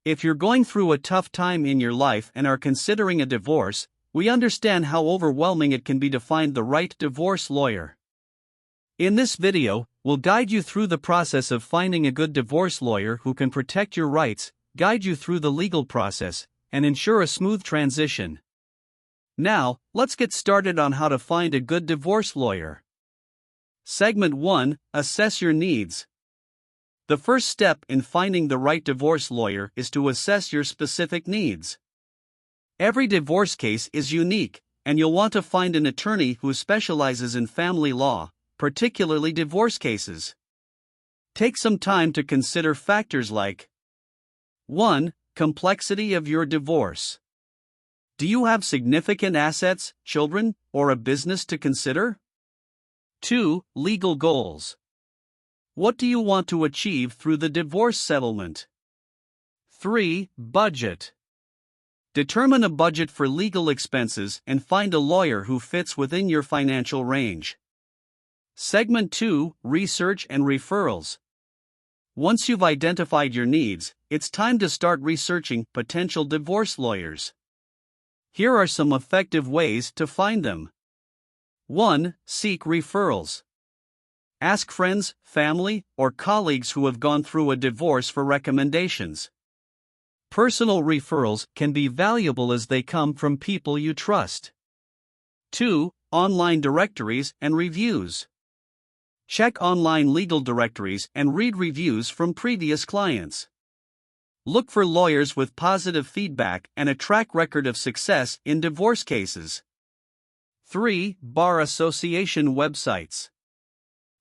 If you're going through a tough time in your life and are considering a divorce, we understand how overwhelming it can be to find the right divorce lawyer. In this video, we'll guide you through the process of finding a good divorce lawyer who can protect your rights, guide you through the legal process, and ensure a smooth transition. Now, let's get started on how to find a good divorce lawyer. Segment 1: Assess your needs. The first step in finding the right divorce lawyer is to assess your specific needs. Every divorce case is unique, and you'll want to find an attorney who specializes in family law, particularly divorce cases. Take some time to consider factors like 1. Complexity of your divorce. Do you have significant assets, children, or a business to consider? 2. Legal goals. What do you want to achieve through the divorce settlement? 3. Budget. Determine a budget for legal expenses and find a lawyer who fits within your financial range. Segment 2: Research and referrals. Once you've identified your needs, it's time to start researching potential divorce lawyers. Here are some effective ways to find them. 1. Seek referrals. Ask friends, family, or colleagues who have gone through a divorce for recommendations. Personal referrals can be valuable as they come from people you trust. 2. Online directories and reviews. Check online legal directories and read reviews from previous clients. Look for lawyers with positive feedback and a track record of success in divorce cases. 3. Bar association websites.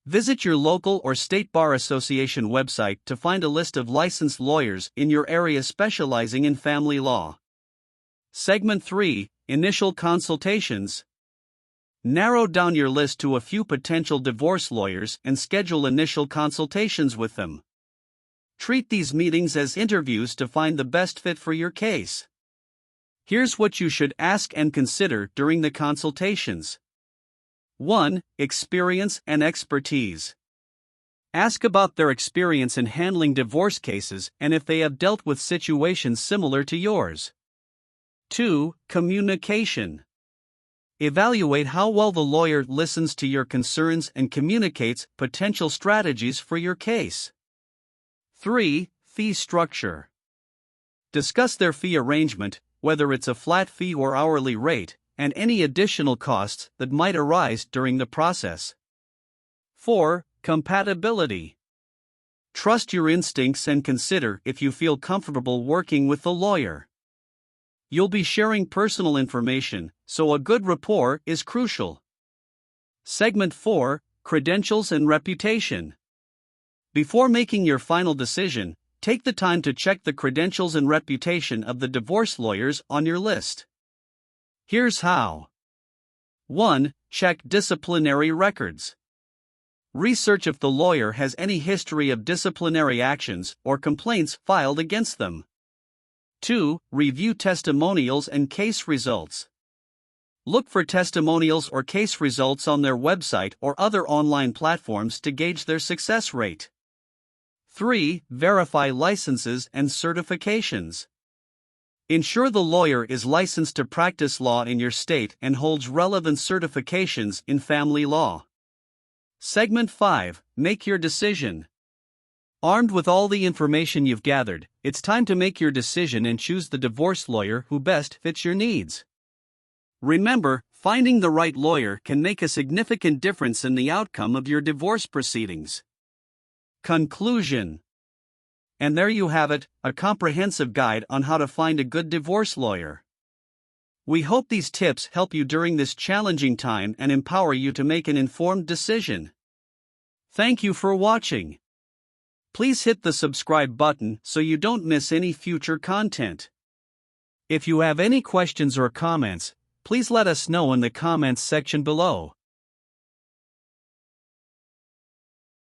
Visit your local or state bar association website to find a list of licensed lawyers in your area specializing in family law. Segment 3: Initial consultations. Narrow down your list to a few potential divorce lawyers and schedule initial consultations with them. Treat these meetings as interviews to find the best fit for your case. Here's what you should ask and consider during the consultations. 1. Experience and expertise. Ask about their experience in handling divorce cases and if they have dealt with situations similar to yours. 2. Communication. Evaluate how well the lawyer listens to your concerns and communicates potential strategies for your case. 3. Fee structure. Discuss their fee arrangement, whether it's a flat fee or hourly rate, and any additional costs that might arise during the process. 4. Compatibility. Trust your instincts and consider if you feel comfortable working with the lawyer. You'll be sharing personal information, so a good rapport is crucial. Segment 4: Credentials and reputation. Before making your final decision, take the time to check the credentials and reputation of the divorce lawyers on your list. Here's how. 1. Check disciplinary records. Research if the lawyer has any history of disciplinary actions or complaints filed against them. 2. Review testimonials and case results. Look for testimonials or case results on their website or other online platforms to gauge their success rate. 3. Verify licenses and certifications. Ensure the lawyer is licensed to practice law in your state and holds relevant certifications in family law. Segment 5: Make your decision. Armed with all the information you've gathered, it's time to make your decision and choose the divorce lawyer who best fits your needs. Remember, finding the right lawyer can make a significant difference in the outcome of your divorce proceedings. Conclusion. And there you have it, a comprehensive guide on how to find a good divorce lawyer. We hope these tips help you during this challenging time and empower you to make an informed decision. Thank you for watching. Please hit the subscribe button so you don't miss any future content. If you have any questions or comments, please let us know in the comments section below.